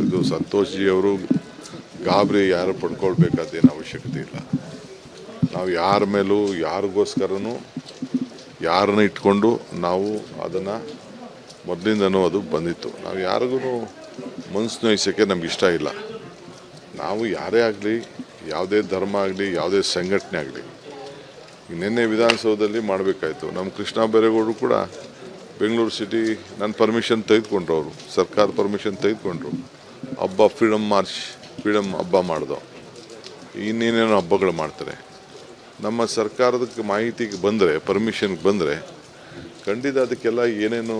ಇದು ಸಂತೋಷ್ ಜಿ ಅವರು ಗಾಬರಿ ಯಾರು ಪಡ್ಕೊಳ್ಬೇಕಾದೇನು ಅವಶ್ಯಕತೆ ಇಲ್ಲ. ನಾವು ಯಾರ ಮೇಲೂ ಯಾರಿಗೋಸ್ಕರನೂ ಯಾರನ್ನ ಇಟ್ಕೊಂಡು ನಾವು ಅದನ್ನು ಮೊದಲಿಂದನೂ ಅದು ಬಂದಿತ್ತು. ನಾವು ಯಾರಿಗೂ ಮನಸ್ಸು ನೋಯಿಸೋಕ್ಕೆ ನಮ್ಗೆ ಇಷ್ಟ ಇಲ್ಲ. ನಾವು ಯಾರೇ ಆಗಲಿ, ಯಾವುದೇ ಧರ್ಮ ಆಗಲಿ, ಯಾವುದೇ ಸಂಘಟನೆ ಆಗಲಿ, ನಿನ್ನೆ ವಿಧಾನಸೌಧದಲ್ಲಿ ಮಾಡಬೇಕಾಯ್ತು. ನಮ್ಮ ಕೃಷ್ಣ ಬೈರೇಗೌಡರು ಕೂಡ ಬೆಂಗಳೂರು ಸಿಟಿ ನನ್ನ ಪರ್ಮಿಷನ್ ತೆಗೆದುಕೊಂಡ್ರು, ಅವರು ಸರ್ಕಾರ ಪರ್ಮಿಷನ್ ತೆಗೆದುಕೊಂಡ್ರು. ಹಬ್ಬ ಫ್ರೀಡಮ್ ಮಾರ್ಚ್, ಫ್ರೀಡಮ್ ಹಬ್ಬ ಮಾಡ್ದೋ, ಇನ್ನೇನೇನೋ ಹಬ್ಬಗಳು ಮಾಡ್ತಾರೆ. ನಮ್ಮ ಸರ್ಕಾರದಕ್ಕೆ ಮಾಹಿತಿಗೆ ಬಂದರೆ, ಪರ್ಮಿಷನ್ಗೆ ಬಂದರೆ ಖಂಡಿತ ಅದಕ್ಕೆಲ್ಲ ಏನೇನು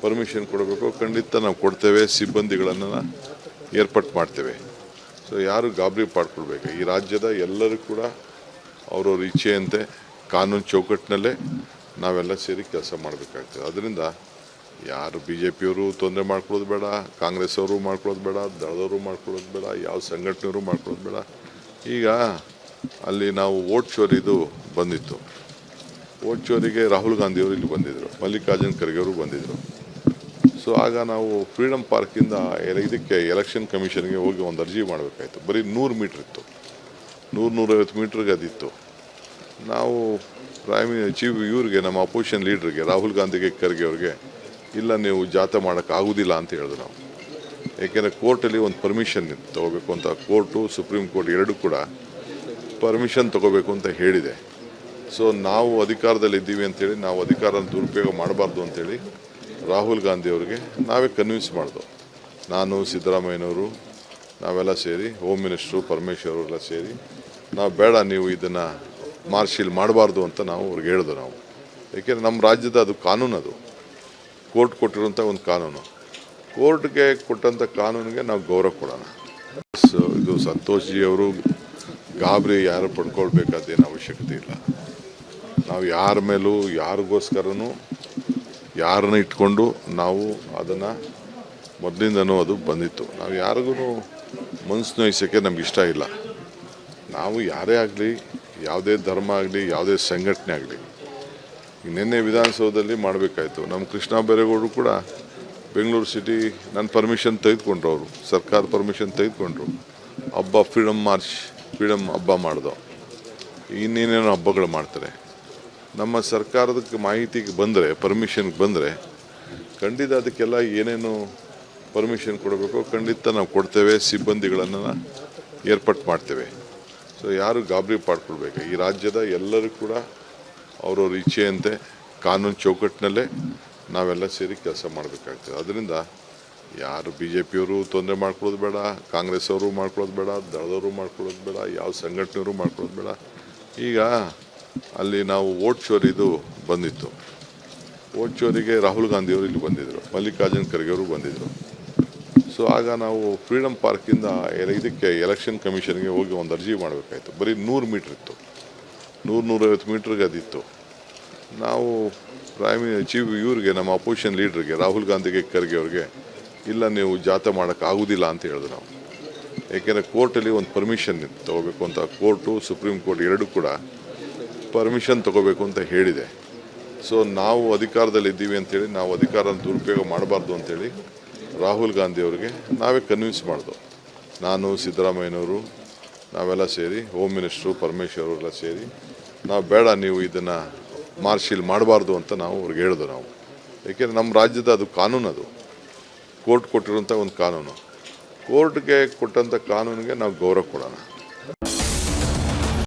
ಪರ್ಮಿಷನ್ ಕೊಡಬೇಕು ಖಂಡಿತ ನಾವು ಕೊಡ್ತೇವೆ. ಸಿಬ್ಬಂದಿಗಳನ್ನು ಏರ್ಪಾಟ್ ಮಾಡ್ತೇವೆ. ಸೊ ಯಾರು ಗಾಬರಿ ಪಡ್ಕೊಳ್ಬೇಕು. ಈ ರಾಜ್ಯದ ಎಲ್ಲರೂ ಕೂಡ ಅವ್ರವ್ರ ಇಚ್ಛೆಯಂತೆ ಕಾನೂನು ಚೌಕಟ್ಟಿನಲ್ಲೇ ನಾವೆಲ್ಲ ಸೇರಿ ಕೆಲಸ ಮಾಡಬೇಕಾಗ್ತದೆ. ಅದರಿಂದ ಯಾರು BJPಯವರು ತೊಂದರೆ ಮಾಡ್ಕೊಳ್ಳೋದು ಬೇಡ, ಕಾಂಗ್ರೆಸ್ ಅವರು ಮಾಡ್ಕೊಳ್ಳೋದು ಬೇಡ, ದಳದವರು ಮಾಡ್ಕೊಳ್ಳೋದು ಬೇಡ, ಯಾವ ಸಂಘಟನೆಯವರು ಮಾಡ್ಕೊಳ್ಳೋದು ಬೇಡ. ಈಗ ಅಲ್ಲಿ ನಾವು ವೋಟ್ ಚೋರಿದು ಬಂದಿತ್ತು. ವೋಟ್ ಚೋರಿಗೆ ರಾಹುಲ್ ಗಾಂಧಿಯವರು ಇಲ್ಲಿ ಬಂದಿದ್ದರು, ಮಲ್ಲಿಕಾರ್ಜುನ್ ಖರ್ಗೆ ಅವರು ಬಂದಿದ್ದರು. ಸೊ ಆಗ ನಾವು ಫ್ರೀಡಮ್ ಪಾರ್ಕಿಂದ ಇದಕ್ಕೆ ಎಲೆಕ್ಷನ್ ಕಮಿಷನ್ಗೆ ಹೋಗಿ ಒಂದು ಅರ್ಜಿ ಮಾಡಬೇಕಾಯ್ತು. ಬರೀ 100 ಮೀಟ್ರ್ ಇತ್ತು, 100-150 ಮೀಟ್ರಿಗೆ ಅದಿತ್ತು. ನಾವು ಚೀಫ್ ಇವ್ರಿಗೆ, ನಮ್ಮ ಅಪೋಸಿಷನ್ ಲೀಡ್ರಿಗೆ, ರಾಹುಲ್ ಗಾಂಧಿಗೆ, ಖರ್ಗೆ ಅವ್ರಿಗೆ, ಇಲ್ಲ ನೀವು ಜಾಥಾ ಮಾಡೋಕ್ಕಾಗೋದಿಲ್ಲ ಅಂತ ಹೇಳಿದ್ರು ನಾವು. ಏಕೆಂದರೆ ಕೋರ್ಟಲ್ಲಿ ಒಂದು ಪರ್ಮಿಷನ್ ತೊಗೋಬೇಕು ಅಂತ, ಕೋರ್ಟು ಸುಪ್ರೀಂ ಕೋರ್ಟ್ ಎರಡೂ ಕೂಡ ಪರ್ಮಿಷನ್ ತೊಗೋಬೇಕು ಅಂತ ಹೇಳಿದೆ. ಸೊ ನಾವು ಅಧಿಕಾರದಲ್ಲಿ ಇದ್ದೀವಿ ಅಂತೇಳಿ ನಾವು ಅಧಿಕಾರನ ದುರುಪಯೋಗ ಮಾಡಬಾರ್ದು ಅಂತೇಳಿ ರಾಹುಲ್ ಗಾಂಧಿಯವ್ರಿಗೆ ನಾವೇ ಕನ್ವಿನ್ಸ್ ಮಾಡಿದೋ. ನಾನು, ಸಿದ್ದರಾಮಯ್ಯನವರು, ನಾವೆಲ್ಲ ಸೇರಿ, ಹೋಮ್ ಮಿನಿಸ್ಟ್ರು ಪರಮೇಶ್ವರ್ ಅವರೆಲ್ಲ ಸೇರಿ, ನಾವು ಬೇಡ, ನೀವು ಇದನ್ನು ಮಾರ್ಷಿಲ್ ಮಾಡಬಾರ್ದು ಅಂತ ನಾವು ಅವ್ರಿಗೆ ಹೇಳಿದ್ರು ನಾವು. ಏಕೆಂದರೆ ನಮ್ಮ ರಾಜ್ಯದ ಅದು ಕಾನೂನು, ಅದು ಕೋರ್ಟ್ ಕೊಟ್ಟಿರುವಂಥ ಒಂದು ಕಾನೂನು. ಕೋರ್ಟ್ಗೆ ಕೊಟ್ಟಂಥ ಕಾನೂನಿಗೆ ನಾವು ಗೌರವ ಕೊಡೋಣ. ಸೊ ಇದು ಸಂತೋಷ್ ಜಿ ಅವರು ಗಾಬರಿ ಯಾರು ಪಡ್ಕೊಳ್ಬೇಕಾದೇನು ಅವಶ್ಯಕತೆ ಇಲ್ಲ. ನಾವು ಯಾರ ಮೇಲೂ ಯಾರಿಗೋಸ್ಕರನೂ ಯಾರನ್ನ ಇಟ್ಕೊಂಡು ನಾವು ಅದನ್ನು ಮೊದಲಿಂದನೂ ಅದು ಬಂದಿತ್ತು. ನಾವು ಯಾರಿಗೂ ಮನಸ್ಸು ನೋಯಿಸೋಕ್ಕೆ ನಮ್ಗೆ ಇಷ್ಟ ಇಲ್ಲ. ನಾವು ಯಾರೇ ಆಗಲಿ, ಯಾವುದೇ ಧರ್ಮ ಆಗಲಿ, ಯಾವುದೇ ಸಂಘಟನೆ ಆಗಲಿ, ನಿನ್ನೆ ವಿಧಾನಸೌಧದಲ್ಲಿ ಮಾಡಬೇಕಾಯ್ತು. ನಮ್ಮ ಕೃಷ್ಣ ಬೈರೇಗೌಡರು ಕೂಡ ಬೆಂಗಳೂರು ಸಿಟಿ ನನ್ನ ಪರ್ಮಿಷನ್ ತೆಗೆದುಕೊಂಡ್ರು, ಅವರು ಸರ್ಕಾರ ಪರ್ಮಿಷನ್ ತೆಗೆದುಕೊಂಡ್ರು. ಹಬ್ಬ ಫ್ರೀಡಮ್ ಮಾರ್ಚ್, ಫ್ರೀಡಮ್ ಹಬ್ಬ ಮಾಡ್ದೋ, ಇನ್ನೇನೇನೋ ಹಬ್ಬಗಳು ಮಾಡ್ತಾರೆ. ನಮ್ಮ ಸರ್ಕಾರದಕ್ಕೆ ಮಾಹಿತಿಗೆ ಬಂದರೆ, ಪರ್ಮಿಷನ್ಗೆ ಬಂದರೆ ಖಂಡಿತ ಅದಕ್ಕೆಲ್ಲ ಏನೇನು ಪರ್ಮಿಷನ್ ಕೊಡಬೇಕು ಖಂಡಿತ ನಾವು ಕೊಡ್ತೇವೆ. ಸಿಬ್ಬಂದಿಗಳನ್ನು ಏರ್ಪಾಟ್ ಮಾಡ್ತೇವೆ. ಸೊ ಯಾರು ಗಾಬರಿ ಪಡ್ಕೊಳ್ಬೇಕು. ಈ ರಾಜ್ಯದ ಎಲ್ಲರೂ ಕೂಡ ಅವ್ರವ್ರ ಇಚ್ಛೆಯಂತೆ ಕಾನೂನು ಚೌಕಟ್ಟಿನಲ್ಲೇ ನಾವೆಲ್ಲ ಸೇರಿ ಕೆಲಸ ಮಾಡಬೇಕಾಗ್ತದೆ. ಅದರಿಂದ ಯಾರು BJPಯವರು ತೊಂದರೆ ಮಾಡ್ಕೊಳ್ಳೋದು ಬೇಡ, ಕಾಂಗ್ರೆಸ್ ಅವರು ಮಾಡ್ಕೊಳ್ಳೋದು ಬೇಡ, ದಳದವರು ಮಾಡ್ಕೊಳ್ಳೋದು ಬೇಡ, ಯಾವ ಸಂಘಟನೆಯವರು ಮಾಡ್ಕೊಳ್ಳೋದು ಬೇಡ. ಈಗ ಅಲ್ಲಿ ನಾವು ವೋಟ್ ಚೋರಿದು ಬಂದಿತ್ತು. ವೋಟ್ ಚೋರಿಗೆ ರಾಹುಲ್ ಗಾಂಧಿಯವರು ಇಲ್ಲಿ ಬಂದಿದ್ದರು, ಮಲ್ಲಿಕಾರ್ಜುನ್ ಖರ್ಗೆ ಅವರು ಬಂದಿದ್ದರು. ಸೊ ಆಗ ನಾವು ಫ್ರೀಡಮ್ ಪಾರ್ಕಿಂದ ಇದಕ್ಕೆ ಎಲೆಕ್ಷನ್ ಕಮಿಷನ್ಗೆ ಹೋಗಿ ಒಂದು ಅರ್ಜಿ ಮಾಡಬೇಕಾಯ್ತು. ಬರೀ 100 ಮೀಟ್ರ್ ಇತ್ತು, 100-150 ಮೀಟ್ರಿಗೆ ಅದಿತ್ತು. ನಾವು ಚೀಫ್ ಇವ್ರಿಗೆ, ನಮ್ಮ ಅಪೋಸಿಷನ್ ಲೀಡ್ರಿಗೆ, ರಾಹುಲ್ ಗಾಂಧಿಗೆ, ಖರ್ಗೆ ಅವ್ರಿಗೆ, ಇಲ್ಲ ನೀವು ಜಾಥಾ ಮಾಡೋಕ್ಕಾಗೋದಿಲ್ಲ ಅಂತ ಹೇಳಿದ್ರು ನಾವು. ಏಕೆಂದರೆ ಕೋರ್ಟಲ್ಲಿ ಒಂದು ಪರ್ಮಿಷನ್ ತೊಗೋಬೇಕು ಅಂತ, ಕೋರ್ಟು ಸುಪ್ರೀಂ ಕೋರ್ಟ್ ಎರಡೂ ಕೂಡ ಪರ್ಮಿಷನ್ ತೊಗೋಬೇಕು ಅಂತ ಹೇಳಿದೆ. ಸೊ ನಾವು ಅಧಿಕಾರದಲ್ಲಿ ಇದ್ದೀವಿ ಅಂತೇಳಿ ನಾವು ಅಧಿಕಾರನ ದುರುಪಯೋಗ ಮಾಡಬಾರ್ದು ಅಂತೇಳಿ ರಾಹುಲ್ ಗಾಂಧಿಯವ್ರಿಗೆ ನಾವೇ ಕನ್ವಿನ್ಸ್ ಮಾಡಿದೋ. ನಾನು, ಸಿದ್ದರಾಮಯ್ಯನವರು, ನಾವೆಲ್ಲ ಸೇರಿ, ಹೋಮ್ ಮಿನಿಸ್ಟ್ರು ಪರಮೇಶ್ವರ್ ಅವರೆಲ್ಲ ಸೇರಿ, ನಾವು ಬೇಡ, ನೀವು ಇದನ್ನು ಮಾರ್ಷಿಲ್ ಮಾಡಬಾರ್ದು ಅಂತ ನಾವು ಅವ್ರಿಗೆ ಹೇಳಿದ್ರು ನಾವು. ಏಕೆಂದರೆ ನಮ್ಮ ರಾಜ್ಯದ ಅದು ಕಾನೂನು, ಅದು ಕೋರ್ಟ್ ಕೊಟ್ಟಿರುವಂಥ ಒಂದು ಕಾನೂನು. ಕೋರ್ಟ್ಗೆ ಕೊಟ್ಟಂಥ ಕಾನೂನಿಗೆ ನಾವು ಗೌರವ ಕೊಡೋಣ.